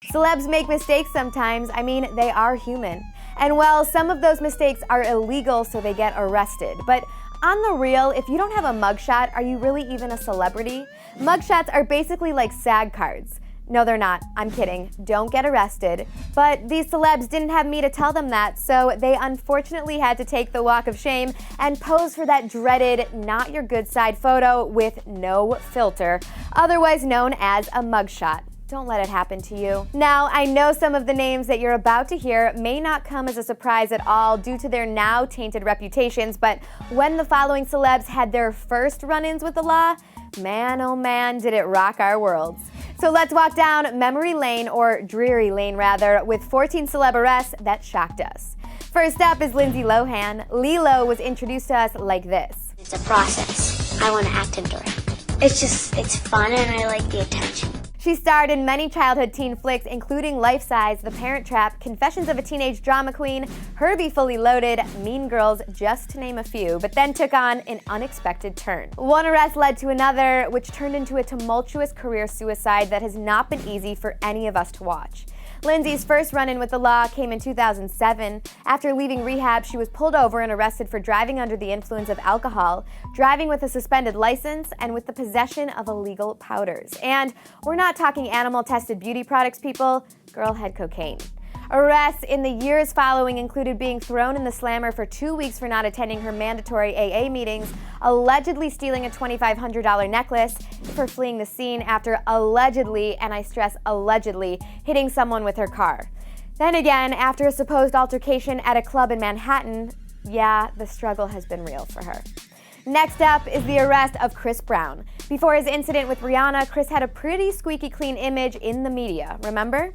Celebs make mistakes sometimes. I mean, they are human. And well, some of those mistakes are illegal, so they get arrested. But on the real, if you don't have a mugshot, are you really even a celebrity? Mugshots are basically like SAG cards. No, they're not. I'm kidding. Don't get arrested. But these celebs didn't have me to tell them that, so they unfortunately had to take the walk of shame and pose for that dreaded not your good side photo with no filter, otherwise known as a mugshot. Don't let it happen to you. Now, I know some of the names that you're about to hear may not come as a surprise at all due to their now tainted reputations, but when the following celebs had their first run-ins with the law, man, oh man, did it rock our worlds. So let's walk down memory lane, or dreary lane rather, with 14 celeb arrests that shocked us. First up is Lindsay Lohan. Lilo was introduced to us like this. It's a process. I want to act and direct. It's fun and I like the attention. She starred in many childhood teen flicks, including Life Size, The Parent Trap, Confessions of a Teenage Drama Queen, Herbie Fully Loaded, Mean Girls, just to name a few, but then took on an unexpected turn. One arrest led to another, which turned into a tumultuous career suicide that has not been easy for any of us to watch. Lindsay's first run-in with the law came in 2007. After leaving rehab, she was pulled over and arrested for driving under the influence of alcohol, driving with a suspended license, and with the possession of illegal powders. And we're not talking animal-tested beauty products, people. Girl had cocaine. Arrests in the years following included being thrown in the slammer for 2 weeks for not attending her mandatory AA meetings, allegedly stealing a $2,500 necklace, for fleeing the scene after allegedly, and I stress allegedly, hitting someone with her car. Then again, after a supposed altercation at a club in Manhattan, yeah, the struggle has been real for her. Next up is the arrest of Chris Brown. Before his incident with Rihanna, Chris had a pretty squeaky clean image in the media, remember?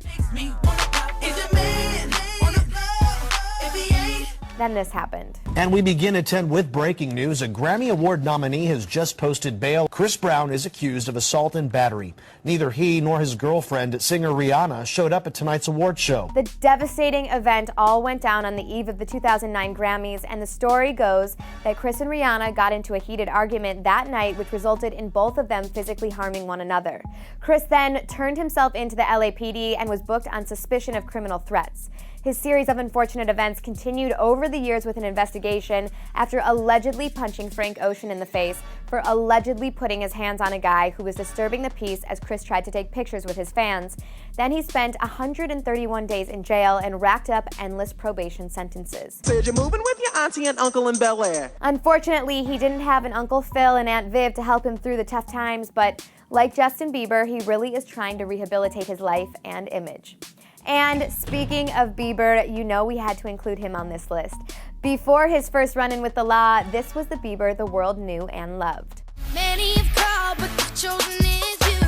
Then this happened. And we begin at 10 with breaking news. A Grammy Award nominee has just posted bail. Chris Brown is accused of assault and battery. Neither he nor his girlfriend, singer Rihanna, showed up at tonight's award show. The devastating event all went down on the eve of the 2009 Grammys, and the story goes that Chris and Rihanna got into a heated argument that night, which resulted in both of them physically harming one another. Chris then turned himself into the LAPD and was booked on suspicion of criminal threats. His series of unfortunate events continued over the years with an investigation after allegedly punching Frank Ocean in the face for allegedly putting his hands on a guy who was disturbing the peace as Chris tried to take pictures with his fans. Then he spent 131 days in jail and racked up endless probation sentences. Said you're moving with your auntie and uncle in Bel Air. Unfortunately, he didn't have an Uncle Phil and Aunt Viv to help him through the tough times, but like Justin Bieber, he really is trying to rehabilitate his life and image. And speaking of Bieber, you know we had to include him on this list. Before his first run-in with the law, this was the Bieber the world knew and loved. Many have called, but the chosen is you.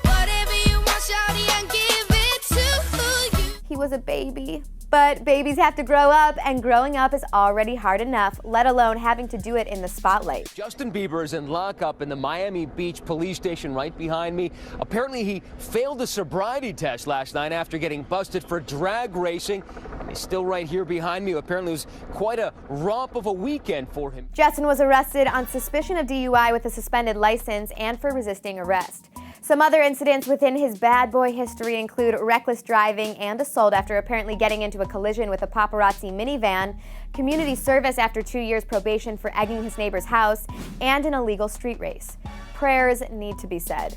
Whatever you want, shawty, I give it to you. He was a baby. But babies have to grow up, and growing up is already hard enough, let alone having to do it in the spotlight. Justin Bieber is in lockup in the Miami Beach police station right behind me. Apparently he failed a sobriety test last night after getting busted for drag racing. He's still right here behind me. Apparently it was quite a romp of a weekend for him. Justin was arrested on suspicion of DUI with a suspended license and for resisting arrest. Some other incidents within his bad boy history include reckless driving and assault after apparently getting into a collision with a paparazzi minivan, community service after 2 years probation for egging his neighbor's house, and an illegal street race. Prayers need to be said.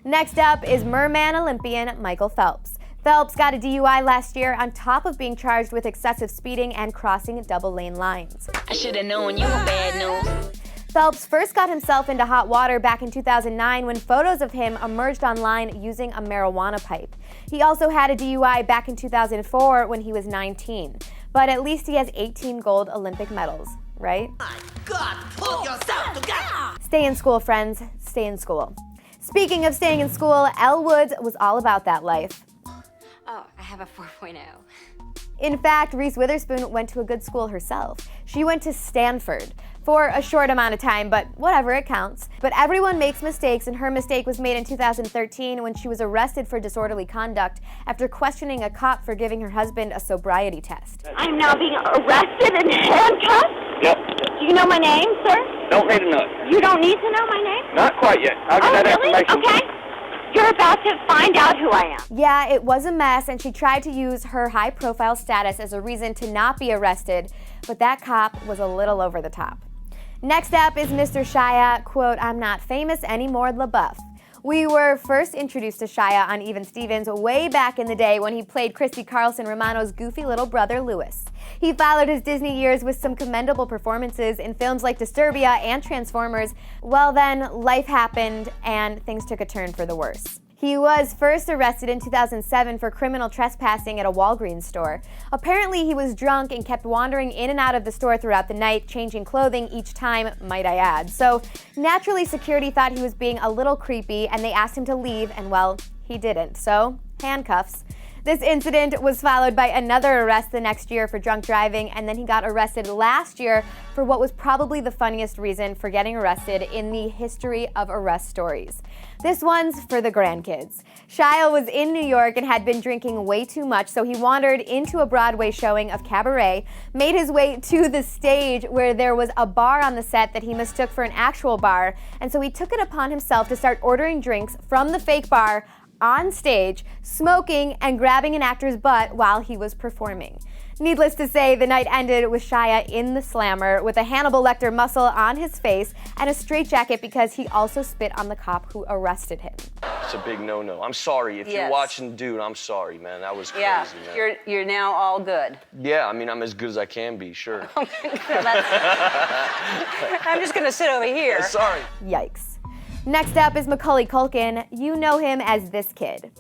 Next up is Merman Olympian Michael Phelps. Phelps got a DUI last year on top of being charged with excessive speeding and crossing double-lane lines. I should have known you were bad news. Phelps first got himself into hot water back in 2009 when photos of him emerged online using a marijuana pipe. He also had a DUI back in 2004 when he was 19. But at least he has 18 gold Olympic medals, right? My God, pull yourself together. Stay in school, friends. Stay in school. Speaking of staying in school, Elle Woods was all about that life. Oh, I have a 4.0. In fact, Reese Witherspoon went to a good school herself. She went to Stanford for a short amount of time, but whatever, it counts. But everyone makes mistakes, and her mistake was made in 2013 when she was arrested for disorderly conduct after questioning a cop for giving her husband a sobriety test. I'm now being arrested and handcuffed? Yep. Do you know my name, sir? Don't need to know. You don't need to know my name? Not quite yet. I'll get that really? information. Okay. You're about to find out who I am. Yeah, it was a mess, and she tried to use her high-profile status as a reason to not be arrested, but that cop was a little over the top. Next up is Mr. Shia, quote, "I'm not famous anymore, LaBeouf." We were first introduced to Shia on Even Stevens way back in the day when he played Christy Carlson Romano's goofy little brother, Louis. He followed his Disney years with some commendable performances in films like Disturbia and Transformers. Well then, life happened and things took a turn for the worse. He was first arrested in 2007 for criminal trespassing at a Walgreens store. Apparently, he was drunk and kept wandering in and out of the store throughout the night, changing clothing each time, might I add. So, naturally, security thought he was being a little creepy, and they asked him to leave, and well, he didn't. So, handcuffs. This incident was followed by another arrest the next year for drunk driving, and then he got arrested last year for what was probably the funniest reason for getting arrested in the history of arrest stories. This one's for the grandkids. Shia was in New York and had been drinking way too much, so he wandered into a Broadway showing of Cabaret, made his way to the stage where there was a bar on the set that he mistook for an actual bar, and so he took it upon himself to start ordering drinks from the fake bar on stage, smoking and grabbing an actor's butt while he was performing. Needless to say, the night ended with Shia in the slammer with a Hannibal Lecter muscle on his face and a straitjacket because he also spit on the cop who arrested him. It's a big no-no. I'm sorry. If you're watching, dude, I'm sorry, man. That was crazy, man. You're now all good. Yeah, I mean, I'm as good as I can be, sure. I'm just going to sit over here. Sorry. Yikes. Next up is Macaulay Culkin. You know him as this kid.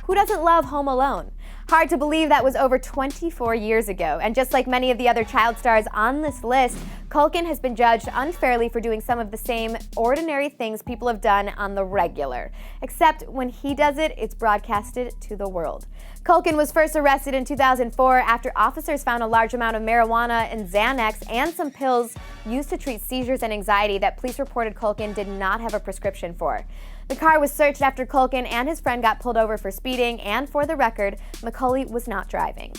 Who doesn't love Home Alone? Hard to believe that was over 24 years ago, and just like many of the other child stars on this list, Culkin has been judged unfairly for doing some of the same ordinary things people have done on the regular. Except when he does it, it's broadcasted to the world. Culkin was first arrested in 2004 after officers found a large amount of marijuana and Xanax and some pills used to treat seizures and anxiety that police reported Culkin did not have a prescription for. The car was searched after Culkin and his friend got pulled over for speeding, and for the record, Macaulay was not driving.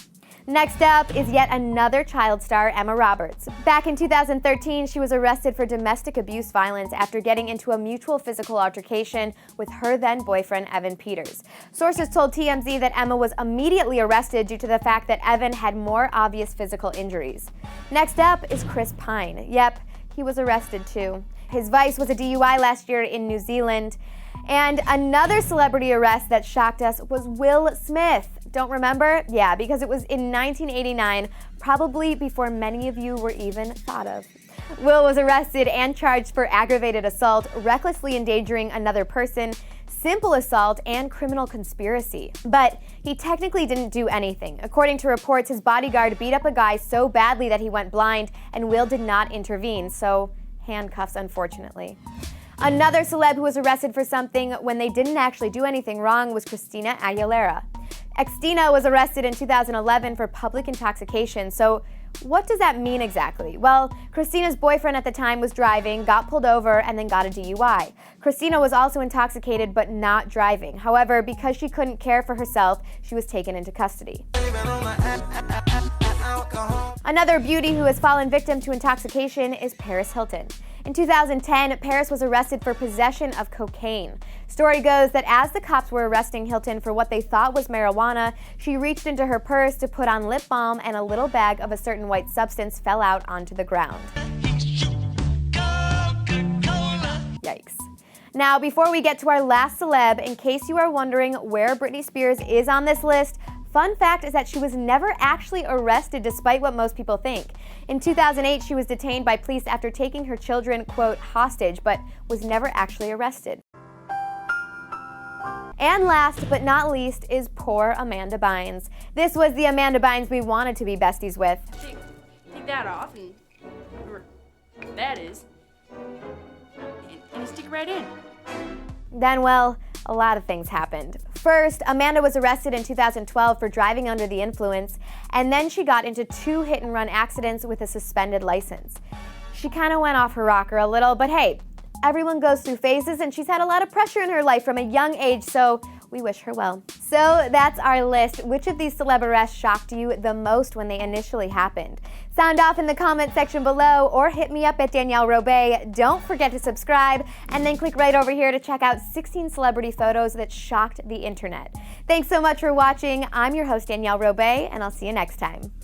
Next up is yet another child star, Emma Roberts. Back in 2013, she was arrested for domestic abuse violence after getting into a mutual physical altercation with her then boyfriend, Evan Peters. Sources told TMZ that Emma was immediately arrested due to the fact that Evan had more obvious physical injuries. Next up is Chris Pine. Yep, he was arrested too. His vice was a DUI last year in New Zealand. And another celebrity arrest that shocked us was Will Smith. Don't remember? Yeah, because it was in 1989, probably before many of you were even thought of. Will was arrested and charged for aggravated assault, recklessly endangering another person, simple assault, and criminal conspiracy. But he technically didn't do anything. According to reports, his bodyguard beat up a guy so badly that he went blind, and Will did not intervene, so handcuffs, unfortunately. Another celeb who was arrested for something when they didn't actually do anything wrong was Christina Aguilera. Xtina was arrested in 2011 for public intoxication, so what does that mean exactly? Well, Christina's boyfriend at the time was driving, got pulled over, and then got a DUI. Christina was also intoxicated but not driving. However, because she couldn't care for herself, she was taken into custody. Another beauty who has fallen victim to intoxication is Paris Hilton. In 2010, Paris was arrested for possession of cocaine. Story goes that as the cops were arresting Hilton for what they thought was marijuana, she reached into her purse to put on lip balm and a little bag of a certain white substance fell out onto the ground. Yikes. Now, before we get to our last celeb, in case you are wondering where Britney Spears is on this list, fun fact is that she was never actually arrested despite what most people think. In 2008, she was detained by police after taking her children, quote, hostage, but was never actually arrested. And last but not least is poor Amanda Bynes. This was the Amanda Bynes we wanted to be besties with. Take that off, and whatever that is, and stick it right in. Then, well, a lot of things happened. First, Amanda was arrested in 2012 for driving under the influence, and then she got into 2 hit-and-run accidents with a suspended license. She kind of went off her rocker a little, but hey, everyone goes through phases, and she's had a lot of pressure in her life from a young age, so we wish her well. So that's our list. Which of these celeb arrests shocked you the most when they initially happened? Sound off in the comment section below or hit me up at Danielle Robay. Don't forget to subscribe and then click right over here to check out 16 celebrity photos that shocked the internet. Thanks so much for watching. I'm your host, Danielle Robay, and I'll see you next time.